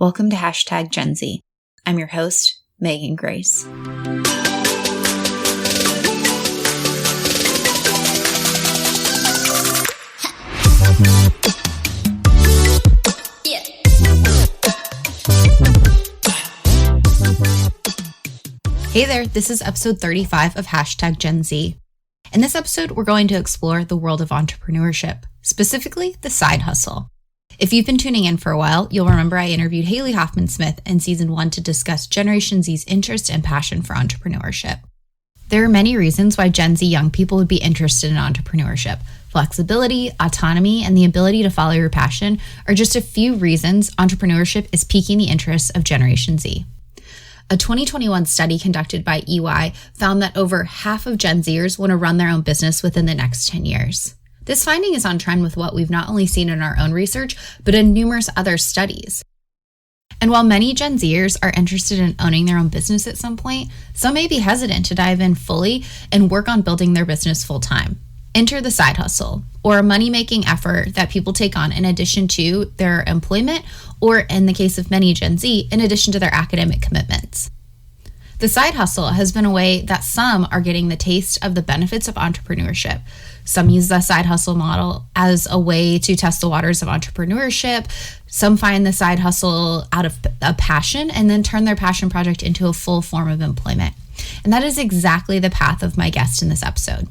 Welcome to Hashtag Gen Z. I'm your host, Megan Grace. Hey there, this is episode 35 of Hashtag Gen Z. In this episode, we're going to explore the world of entrepreneurship, specifically the side hustle. If you've been tuning in for a while, you'll remember I interviewed Haley Hoffman-Smith in season 1 to discuss Generation Z's interest and passion for entrepreneurship. There are many reasons why Gen Z young people would be interested in entrepreneurship. Flexibility, autonomy, and the ability to follow your passion are just a few reasons entrepreneurship is piquing the interests of Generation Z. A 2021 study conducted by EY found that over half of Gen Zers want to run their own business within the next 10 years. This finding is on trend with what we've not only seen in our own research, but in numerous other studies. And while many Gen Zers are interested in owning their own business at some point, some may be hesitant to dive in fully and work on building their business full time. Enter the side hustle, or a money-making effort that people take on in addition to their employment, or in the case of many Gen Z, in addition to their academic commitments. The side hustle has been a way that some are getting the taste of the benefits of entrepreneurship. Some use the side hustle model as a way to test the waters of entrepreneurship. Some find the side hustle out of a passion and then turn their passion project into a full form of employment. And that is exactly the path of my guest in this episode.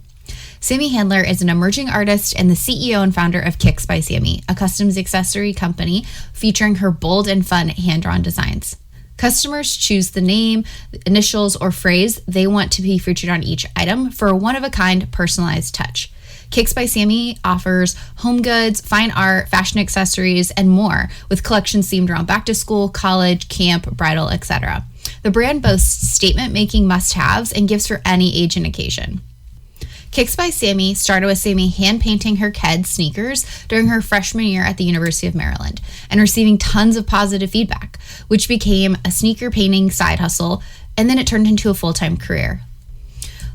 Sammy Handler is an emerging artist and the CEO and founder of KicksBySammy, a customs accessory company featuring her bold and fun hand-drawn designs. Customers choose the name, initials, or phrase they want to be featured on each item for a one-of-a-kind personalized touch. KicksBySammy offers home goods, fine art, fashion accessories, and more, with collections themed around back to school, college, camp, bridal, etc. The brand boasts statement-making must-haves and gifts for any age and occasion. KicksBySammy started with Sammy hand-painting her Keds sneakers during her freshman year at the University of Maryland and receiving tons of positive feedback, which became a sneaker painting side hustle, and then it turned into a full-time career.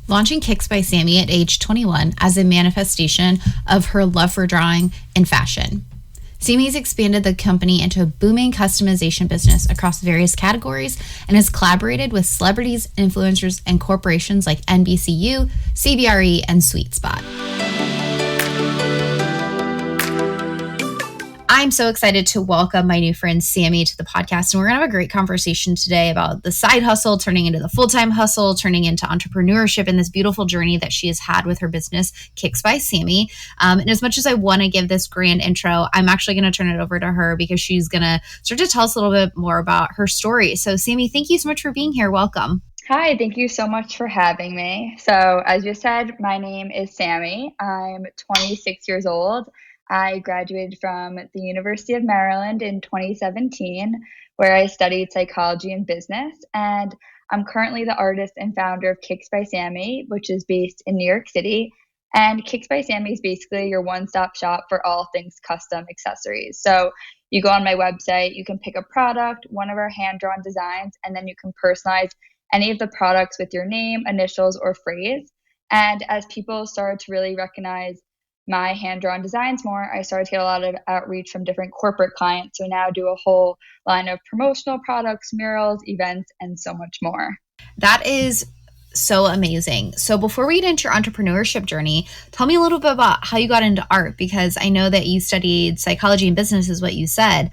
Launching KicksBySammy at age 21 as a manifestation of her love for drawing and fashion. Sammy's expanded the company into a booming customization business across various categories and has collaborated with celebrities, influencers, and corporations like NBCU, CBRE, and Sweet Spot. I'm so excited to welcome my new friend Sammy to the podcast, and we're going to have a great conversation today about the side hustle turning into the full-time hustle, turning into entrepreneurship, and this beautiful journey that she has had with her business, KicksBySammy. And as much as I want to give this grand intro, I'm actually going to turn it over to her because she's going to start to tell us a little bit more about her story. So Sammy, thank you so much for being here. Welcome. Hi, thank you so much for having me. So as you said, my name is Sammy. I'm 26 years old. I graduated from the University of Maryland in 2017, where I studied psychology and business, and I'm currently the artist and founder of KicksBySammy, which is based in New York City. And KicksBySammy is basically your one-stop shop for all things custom accessories. So you go on my website, you can pick a product, one of our hand-drawn designs, and then you can personalize any of the products with your name, initials, or phrase. And as people started to really recognize my hand-drawn designs more, I started to get a lot of outreach from different corporate clients. So now I do a whole line of promotional products, murals, events, and so much more. That is so amazing. So before we get into your entrepreneurship journey, tell me a little bit about how you got into art, because I know that you studied psychology and business is what you said.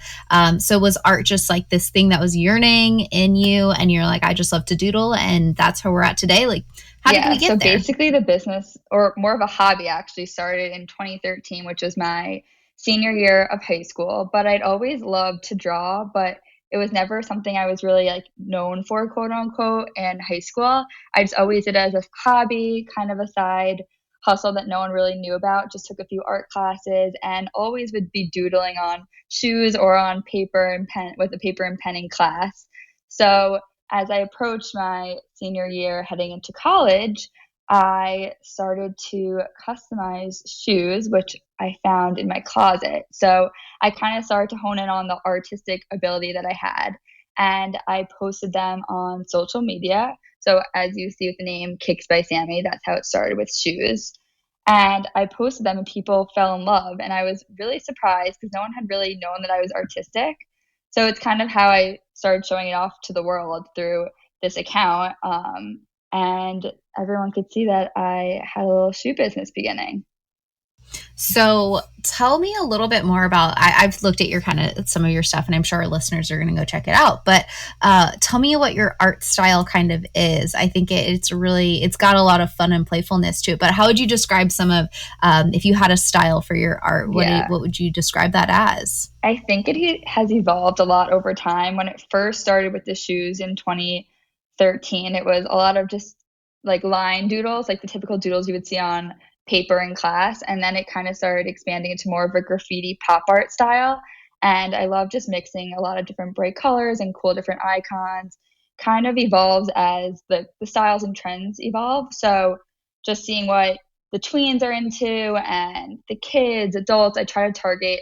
So was art just like this thing that was yearning in you and you're like, I just love to doodle and that's how we're at today? Like, how did we get there? Basically the business, or more of a hobby, actually started in 2013, which was my senior year of high school. But I'd always loved to draw, but it was never something I was really like known for, quote unquote, in high school. I just always did it as a hobby, kind of a side hustle that no one really knew about. Just took a few art classes and always would be doodling on shoes or on paper and pen with a paper and pen in class. So as I approached my senior year heading into college, I started to customize shoes, which I found in my closet. So I kind of started to hone in on the artistic ability that I had, and I posted them on social media. So as you see with the name KicksBySammy, that's how it started, with shoes. And I posted them and people fell in love. And I was really surprised because no one had really known that I was artistic. So it's kind of how I started showing it off to the world through this account. And everyone could see that I had a little shoe business beginning. So tell me a little bit more about, I've looked at your kind of some of your stuff and I'm sure our listeners are going to go check it out, but tell me what your art style kind of is. I think it's got a lot of fun and playfulness to it, but how would you describe some of, if you had a style for your art, what would you describe that as? I think it has evolved a lot over time. When it first started with the shoes in 2013, it was a lot of just like line doodles, like the typical doodles you would see on paper in class. And then it kind of started expanding into more of a graffiti pop art style. And I love just mixing a lot of different bright colors and cool different icons. Kind of evolves as the styles and trends evolve. So just seeing what the tweens are into and the kids, adults, I try to target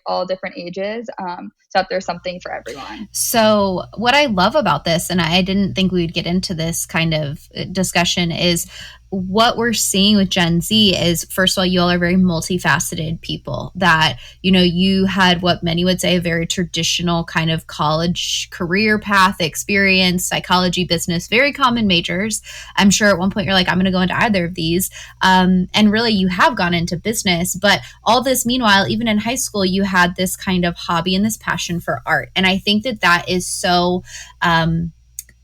all different ages, so that there's something for everyone. So what I love about this, and I didn't think we'd get into this kind of discussion, is what we're seeing with Gen Z is, first of all, you all are very multifaceted people that, you had what many would say a very traditional kind of college career path experience, psychology, business, very common majors. I'm sure at one point you're like, I'm going to go into either of these. And really you have gone into business, but all this meanwhile, even in high school, you had this kind of hobby and this passion for art. And I think that is so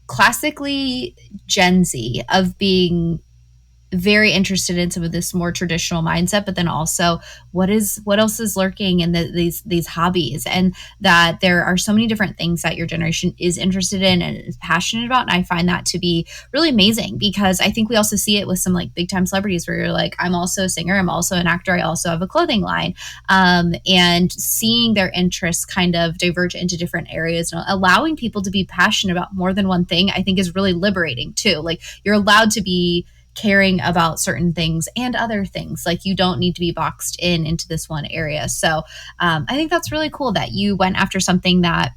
classically Gen Z, of being very interested in some of this more traditional mindset, but then also what else is lurking in these hobbies, and that there are so many different things that your generation is interested in and is passionate about. And I find that to be really amazing, because I think we also see it with some like big time celebrities where you're like, I'm also a singer, I'm also an actor, I also have a clothing line, and seeing their interests kind of diverge into different areas and allowing people to be passionate about more than one thing, I think is really liberating too. Like, you're allowed to be caring about certain things and other things. Like, you don't need to be boxed into this one area. So I think that's really cool that you went after something that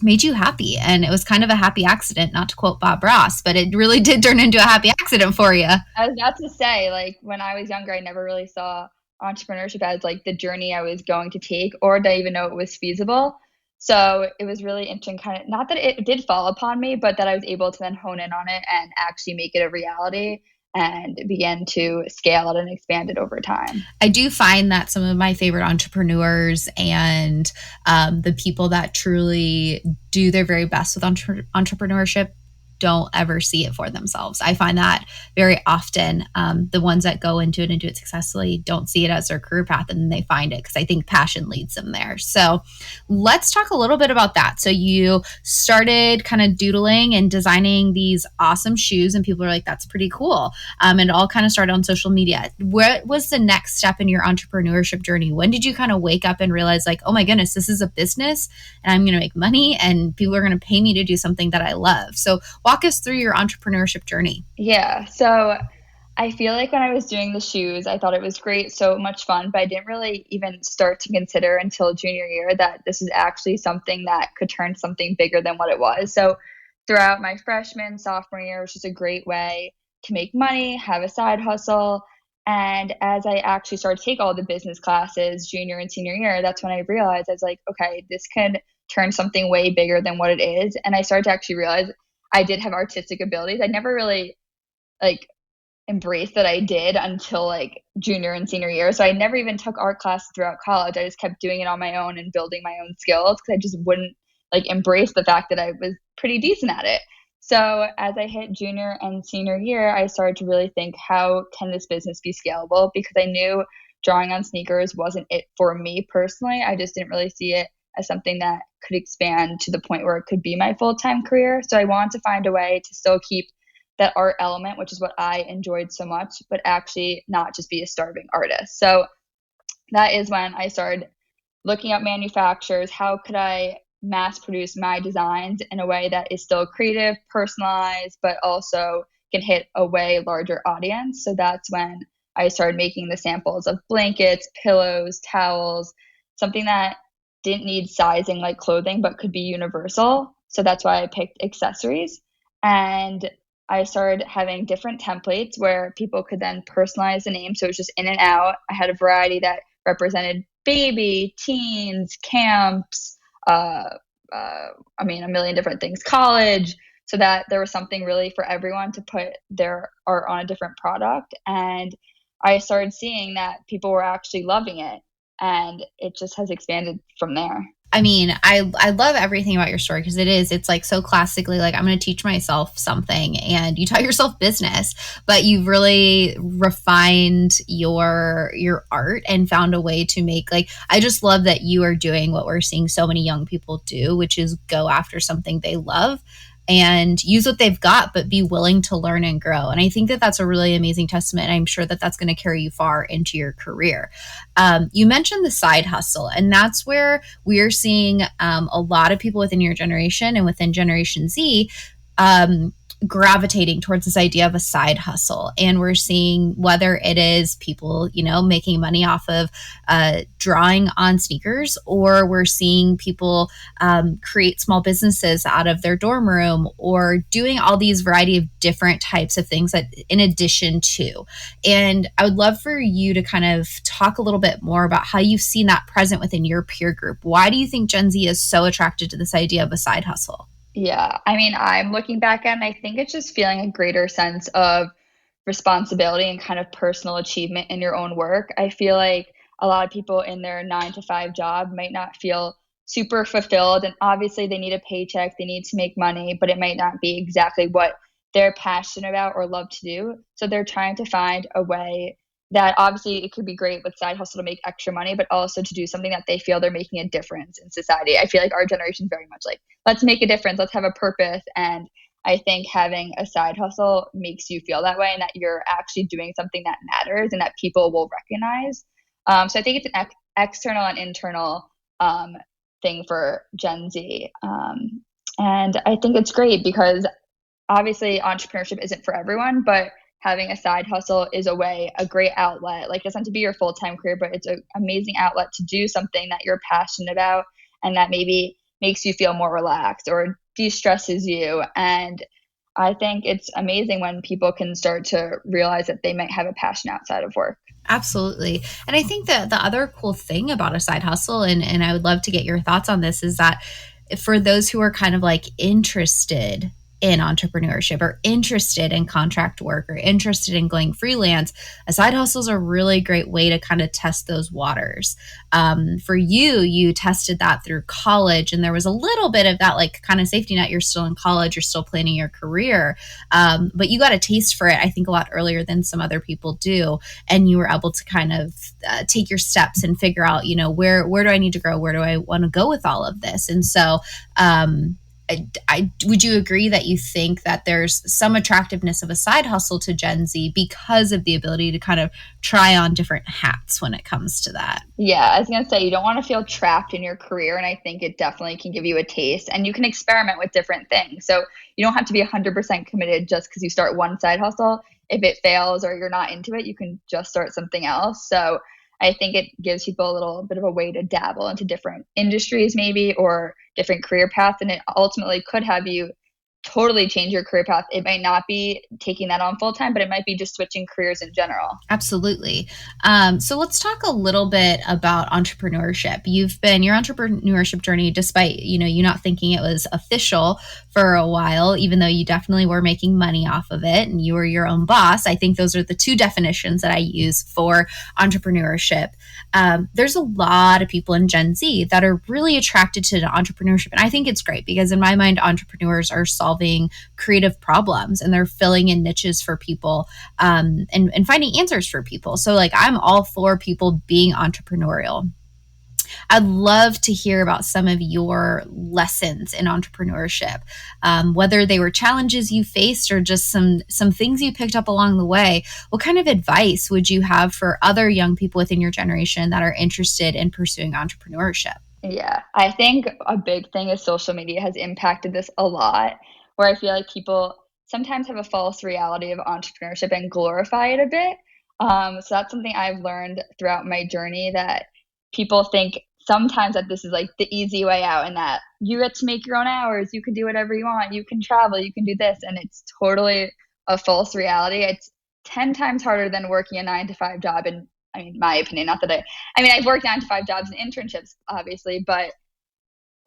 made you happy. And it was kind of a happy accident, not to quote Bob Ross, but it really did turn into a happy accident for you. I was about to say, like, when I was younger, I never really saw entrepreneurship as like the journey I was going to take, or did I even know it was feasible. So it was really interesting, kind of, not that it did fall upon me, but that I was able to then hone in on it and actually make it a reality and began to scale it and expand it over time. I do find that some of my favorite entrepreneurs and the people that truly do their very best with entrepreneurship don't ever see it for themselves. I find that very often the ones that go into it and do it successfully don't see it as their career path, and then they find it because I think passion leads them there. So let's talk a little bit about that. So you started kind of doodling and designing these awesome shoes, and people are like, that's pretty cool. And it all kind of started on social media. What was the next step in your entrepreneurship journey? When did you kind of wake up and realize, like, oh my goodness, this is a business and I'm going to make money and people are going to pay me to do something that I love? So walk us through your entrepreneurship journey. Yeah. So I feel like when I was doing the shoes, I thought it was great, so much fun, but I didn't really even start to consider until junior year that this is actually something that could turn something bigger than what it was. So throughout my freshman, sophomore year, it was just a great way to make money, have a side hustle. And as I actually started to take all the business classes junior and senior year, that's when I realized, I was like, okay, this could turn something way bigger than what it is. And I started to actually realize I did have artistic abilities. I never really like embraced that I did until like junior and senior year. So I never even took art classes throughout college. I just kept doing it on my own and building my own skills because I just wouldn't like embrace the fact that I was pretty decent at it. So as I hit junior and senior year, I started to really think, how can this business be scalable? Because I knew drawing on sneakers wasn't it for me personally. I just didn't really see it as something that could expand to the point where it could be my full-time career. So I wanted to find a way to still keep that art element, which is what I enjoyed so much, but actually not just be a starving artist. So that is when I started looking at manufacturers. How could I mass produce my designs in a way that is still creative, personalized, but also can hit a way larger audience? So that's when I started making the samples of blankets, pillows, towels, something that didn't need sizing like clothing, but could be universal. So that's why I picked accessories. And I started having different templates where people could then personalize the name. So it was just in and out. I had a variety that represented baby, teens, camps, a million different things, college, so that there was something really for everyone to put their art on a different product. And I started seeing that people were actually loving it, and it just has expanded from there. I mean, I love everything about your story because it's like so classically like I'm going to teach myself something, and you taught yourself business, but you've really refined your art and found a way to make, like, I just love that you are doing what we're seeing so many young people do, which is go after something they love and use what they've got, but be willing to learn and grow. And I think that that's a really amazing testament. And I'm sure that that's going to carry you far into your career. You mentioned the side hustle, and that's where we're seeing a lot of people within your generation and within Generation Z gravitating towards this idea of a side hustle. And we're seeing whether it is people, making money off of drawing on sneakers, or we're seeing people create small businesses out of their dorm room, or doing all these variety of different types of things that in addition to. And I would love for you to kind of talk a little bit more about how you've seen that present within your peer group. Why do you think Gen Z is so attracted to this idea of a side hustle? Yeah, I'm looking back at, and I think it's just feeling a greater sense of responsibility and kind of personal achievement in your own work. I feel like a lot of people in their 9 to 5 job might not feel super fulfilled, and obviously they need a paycheck, they need to make money, but it might not be exactly what they're passionate about or love to do. So they're trying to find a way that, obviously, it could be great with side hustle to make extra money, but also to do something that they feel they're making a difference in society. I feel like our generation is very much like, let's make a difference, let's have a purpose. And I think having a side hustle makes you feel that way, and that you're actually doing something that matters and that people will recognize. So I think it's an external and internal thing for Gen Z. And I think it's great because obviously entrepreneurship isn't for everyone, but having a side hustle is a great outlet. Like, it doesn't have to be your full-time career, but it's an amazing outlet to do something that you're passionate about and that maybe makes you feel more relaxed or de-stresses you. And I think it's amazing when people can start to realize that they might have a passion outside of work. Absolutely. And I think that the other cool thing about a side hustle, and I would love to get your thoughts on this, is that for those who are kind of like interested in entrepreneurship or interested in contract work or interested in going freelance, a side hustle is a really great way to kind of test those waters. For you tested that through college, and there was a little bit of that like kind of safety net. You're still in college, you're still planning your career, but you got a taste for it, I think, a lot earlier than some other people do. And you were able to kind of take your steps and figure out, where do I need to grow? Where do I want to go with all of this? And so, would you agree that you think that there's some attractiveness of a side hustle to Gen Z because of the ability to kind of try on different hats when it comes to that? Yeah, I was going to say, you don't want to feel trapped in your career. And I think it definitely can give you a taste, and you can experiment with different things. So you don't have to be 100% committed just because you start one side hustle. If it fails or you're not into it, you can just start something else. So I think it gives people a little bit of a way to dabble into different industries maybe, or different career paths. And it ultimately could have you totally change your career path. It might not be taking that on full time, but it might be just switching careers in general. Absolutely. So let's talk a little bit about entrepreneurship. Your entrepreneurship journey, despite, you not thinking it was official for a while, even though you definitely were making money off of it and you were your own boss. I think those are the two definitions that I use for entrepreneurship. There's a lot of people in Gen Z that are really attracted to entrepreneurship. And I think it's great because in my mind, entrepreneurs are solving creative problems and they're filling in niches for people, and finding answers for people. So like, I'm all for people being entrepreneurial. I'd love to hear about some of your lessons in entrepreneurship, whether they were challenges you faced or just some things you picked up along the way. What kind of advice would you have for other young people within your generation that are interested in pursuing entrepreneurship? Yeah, I think a big thing is social media has impacted this a lot, where I feel like people sometimes have a false reality of entrepreneurship and glorify it a bit. So that's something I've learned throughout my journey, that people think sometimes that this is like the easy way out, and that you get to make your own hours, you can do whatever you want, you can travel, you can do this. And it's totally a false reality. It's 10 times harder than working a 9 to 5 job. And my opinion, not that I've worked 9 to 5 jobs and internships, obviously, but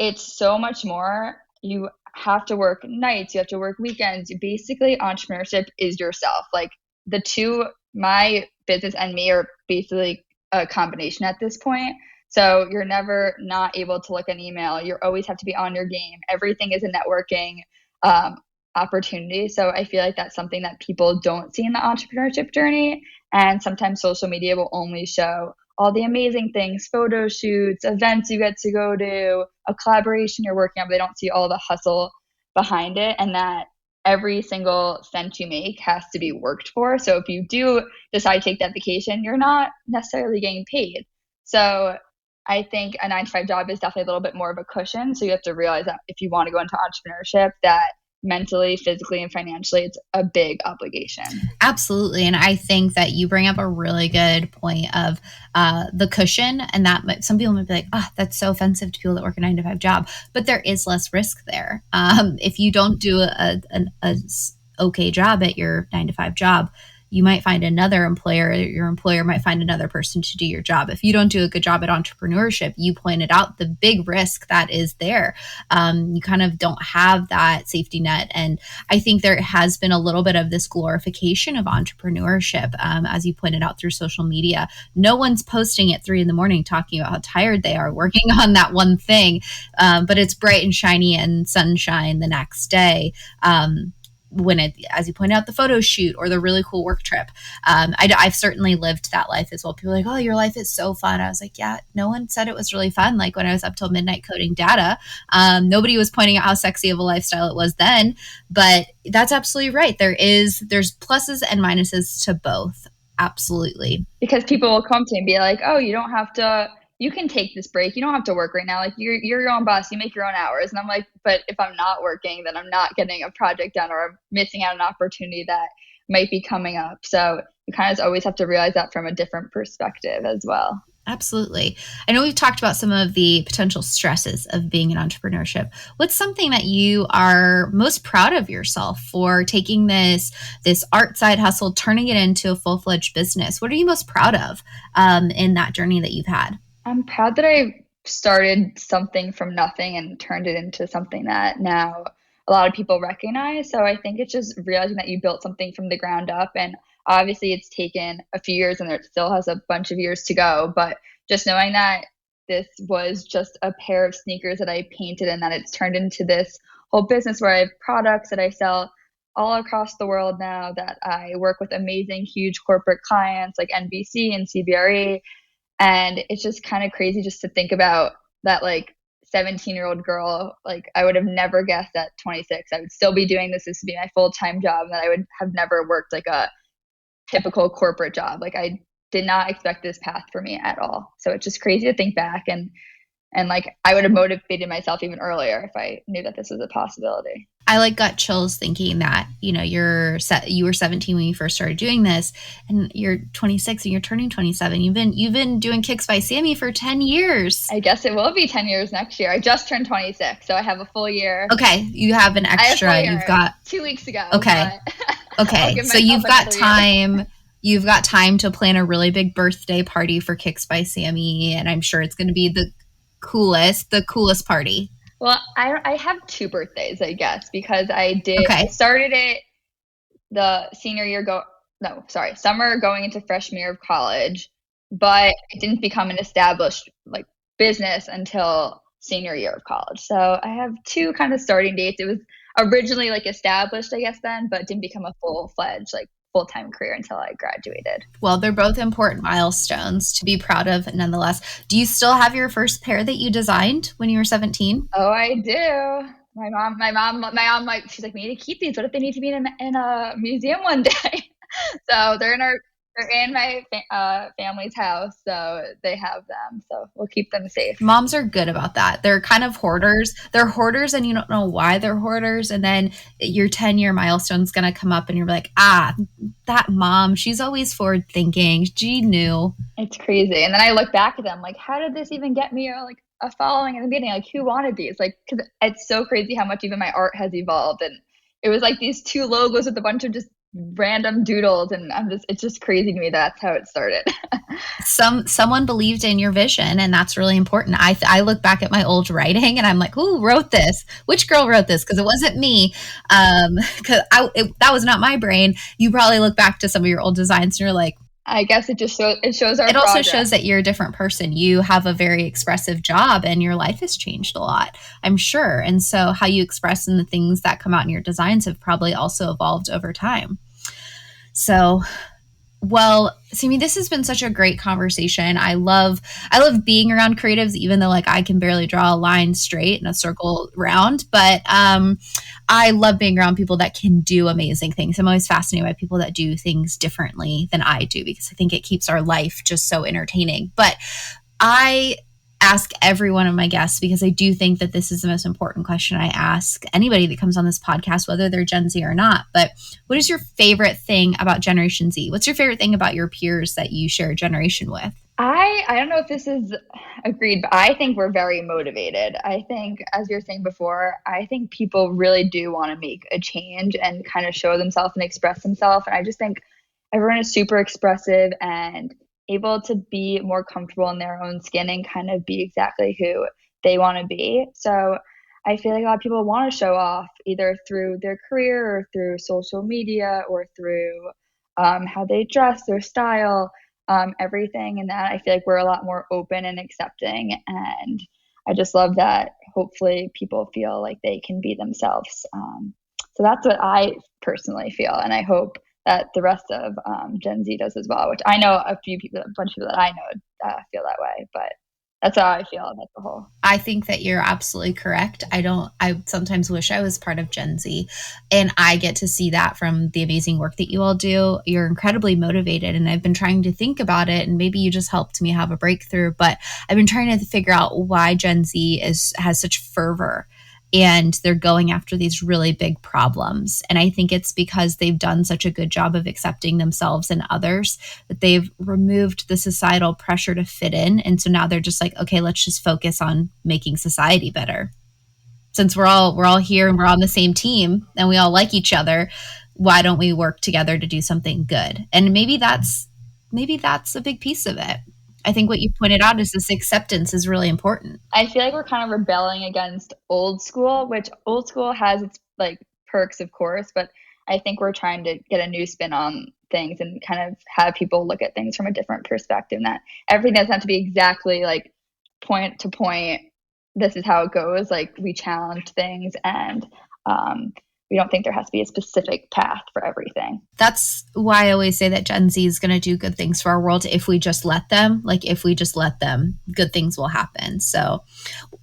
it's so much more. You have to work nights, you have to work weekends. Basically, entrepreneurship is yourself. Like the two, my business and me are basically a combination at this point. So you're never not able to look at an email. You always have to be on your game. Everything is a networking um, opportunity. So I feel like that's something that people don't see in the entrepreneurship journey. And sometimes social media will only show all the amazing things, photo shoots, events you get to go to, a collaboration you're working on, but they don't see all the hustle behind it, and that every single cent you make has to be worked for. So if you do decide to take that vacation, you're not necessarily getting paid. So I think a 9 to 5 job is definitely a little bit more of a cushion. So you have to realize that if you want to go into entrepreneurship, that mentally, physically, and financially, it's a big obligation. Absolutely. And I think that you bring up a really good point of the cushion, and that some people might be like, oh, that's so offensive to people that work a 9 to 5 job, but there is less risk there. If you don't do a okay job at your 9 to 5 job, you might find another employer, your employer might find another person to do your job. If you don't do a good job at entrepreneurship, you pointed out the big risk that is there. You kind of don't have that safety net. And I think there has been a little bit of this glorification of entrepreneurship, as you pointed out through social media. No one's posting at 3 a.m. talking about how tired they are working on that one thing, but it's bright and shiny and sunshine the next day. When it, as you point out, the photo shoot or the really cool work trip. I've certainly lived that life as well. People are like, oh, your life is so fun. I was like, yeah, no one said it was really fun. Like when I was up till midnight coding data, nobody was pointing out how sexy of a lifestyle it was then, but that's absolutely right. There's pluses and minuses to both. Absolutely. Because people will come to me and be like, oh, you don't have to, you can take this break. You don't have to work right now. Like you're your own boss. You make your own hours. And I'm like, but if I'm not working, then I'm not getting a project done, or I'm missing out on an opportunity that might be coming up. So you kind of always have to realize that from a different perspective as well. Absolutely. I know we've talked about some of the potential stresses of being in entrepreneurship. What's something that you are most proud of yourself for taking this art side hustle, turning it into a full-fledged business? What are you most proud of in that journey that you've had? I'm proud that I started something from nothing and turned it into something that now a lot of people recognize. So I think it's just realizing that you built something from the ground up, and obviously it's taken a few years and it still has a bunch of years to go, but just knowing that this was just a pair of sneakers that I painted and that it's turned into this whole business where I have products that I sell all across the world now, that I work with amazing, huge corporate clients like NBC and CBRE. And it's just kind of crazy just to think about that, like 17-year-old girl, like I would have never guessed at 26 I would still be doing this. This would be my full-time job, and that I would have never worked like a typical corporate job. Like I did not expect this path for me at all. So it's just crazy to think back, and like I would have motivated myself even earlier if I knew that this was a possibility. I like got chills thinking that, you know, you were 17 when you first started doing this, and you're 26 and you're turning 27. You've been doing KicksBySammy for 10 years. I guess it will be 10 years next year. I just turned 26, so I have a full year. Okay, you have an extra. You've got 2 weeks ago. Okay. Okay. So you've got time. You've got time to plan a really big birthday party for KicksBySammy, and I'm sure it's going to be the coolest party. Well, I have 2 birthdays, I guess, because I started it the summer going into freshman year of college, but it didn't become an established like business until senior year of college. So I have 2 kind of starting dates. It was originally like established, I guess, then, but didn't become a full-fledged like full-time career until I graduated. Well, they're both important milestones to be proud of nonetheless. Do you still have your first pair that you designed when you were 17? Oh, I do. My mom, like, she's like, we need to keep these. What if they need to be in a museum one day? So they're in my family's house, so they have them. So we'll keep them safe. Moms are good about that. They're kind of hoarders. They're hoarders, and you don't know why they're hoarders. And then your 10-year milestone is going to come up, and you're like, that mom, she's always forward thinking. She knew. It's crazy. And then I look back at them like, how did this even get me a following in the beginning? Like, who wanted these? Like, because it's so crazy how much even my art has evolved. And it was like these 2 logos with a bunch of just random doodles, and it's just crazy to me that's how it started. Someone believed in your vision, and that's really important. I look back at my old writing and I'm like, who wrote this? Which girl wrote this? Because it wasn't me. Because that was not my brain. You probably look back to some of your old designs and you're like, I guess it shows our It also progress. shows that you're a different person. You have a very expressive job and your life has changed a lot, I'm sure. And so how you express and the things that come out in your designs have probably also evolved over time. So, well, Sammy, this has been such a great conversation. I love being around creatives, even though like I can barely draw a line straight and a circle round. But I love being around people that can do amazing things. I'm always fascinated by people that do things differently than I do, because I think it keeps our life just so entertaining. But I ask every one of my guests, because I do think that this is the most important question I ask anybody that comes on this podcast, whether they're Gen Z or not. But what is your favorite thing about Generation Z? What's your favorite thing about your peers that you share a generation with? I don't know if this is agreed, but I think we're very motivated. I think, as you were saying before, I think people really do want to make a change and kind of show themselves and express themselves. And I just think everyone is super expressive and able to be more comfortable in their own skin and kind of be exactly who they want to be. So I feel like a lot of people want to show off either through their career or through social media or through how they dress, their style, everything. And that I feel like we're a lot more open and accepting. And I just love that hopefully people feel like they can be themselves. So that's what I personally feel. And I hope that the rest of Gen Z does as well, which I know a bunch of people that I know feel that way, but that's how I feel about the whole. I think that you're absolutely correct. I sometimes wish I was part of Gen Z, and I get to see that from the amazing work that you all do. You're incredibly motivated, and I've been trying to think about it, and maybe you just helped me have a breakthrough, but I've been trying to figure out why Gen Z has such fervor, and they're going after these really big problems. And I think it's because they've done such a good job of accepting themselves and others that they've removed the societal pressure to fit in. And so now they're just like, okay, let's just focus on making society better. Since we're all here and we're on the same team and we all like each other, why don't we work together to do something good? And maybe that's a big piece of it. I think what you pointed out is this acceptance is really important. I feel like we're kind of rebelling against old school, which old school has its like perks, of course, but I think we're trying to get a new spin on things and kind of have people look at things from a different perspective, and that everything doesn't have to be exactly like point to point. This is how it goes. Like we challenge things, and we don't think there has to be a specific path for everything. That's why I always say that Gen Z is going to do good things for our world if we just let them. Like if we just let them, good things will happen. So,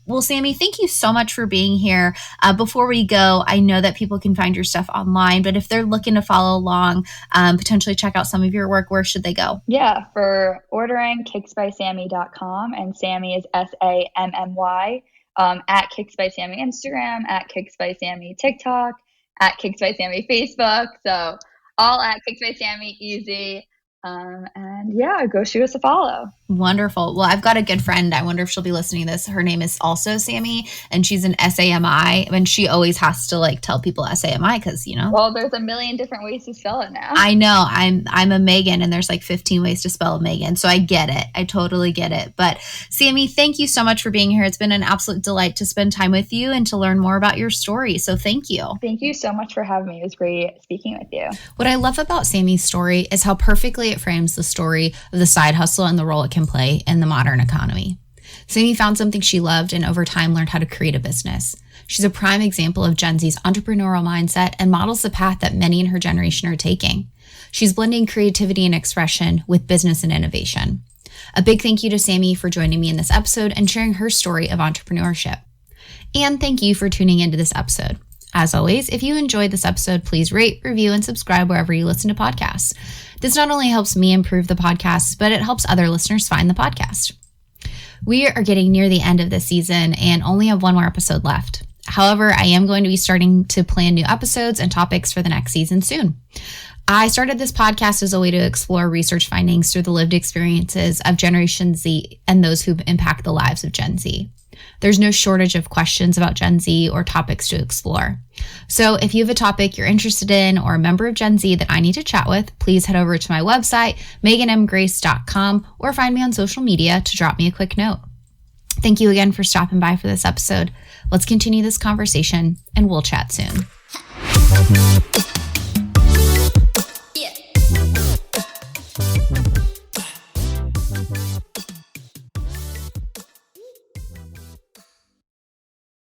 well, Sammy, thank you so much for being here. Before we go, I know that people can find your stuff online, but if they're looking to follow along, potentially check out some of your work, where should they go? Yeah, for ordering, KicksBySammy.com, and Sammy is SAMMY. At KicksBySammy Instagram, at KicksBySammy TikTok, at KicksBySammy Facebook. So all at KicksBySammy, easy. And yeah, go shoot us a follow. Wonderful. Well, I've got a good friend. I wonder if she'll be listening to this. Her name is also Sammy, and she's an SAMI, and she always has to like tell people SAMI because, you know. Well, there's a million different ways to spell it now. I know. I'm a Megan, and there's like 15 ways to spell Megan. So I get it. I totally get it. But Sammy, thank you so much for being here. It's been an absolute delight to spend time with you and to learn more about your story. So thank you. Thank you so much for having me. It was great speaking with you. What I love about Sammy's story is how perfectly it frames the story of the side hustle and the role it can play in the modern economy. Sammy found something she loved and over time learned how to create a business. She's a prime example of Gen Z's entrepreneurial mindset and models the path that many in her generation are taking. She's blending creativity and expression with business and innovation. A big thank you to Sammy for joining me in this episode and sharing her story of entrepreneurship. And thank you for tuning into this episode. As always, if you enjoyed this episode, please rate, review, and subscribe wherever you listen to podcasts. This not only helps me improve the podcast, but it helps other listeners find the podcast. We are getting near the end of this season and only have one more episode left. However, I am going to be starting to plan new episodes and topics for the next season soon. I started this podcast as a way to explore research findings through the lived experiences of Generation Z and those who impact the lives of Gen Z. There's no shortage of questions about Gen Z or topics to explore. So if you have a topic you're interested in or a member of Gen Z that I need to chat with, please head over to my website, meganmgrace.com, or find me on social media to drop me a quick note. Thank you again for stopping by for this episode. Let's continue this conversation and we'll chat soon. Yeah.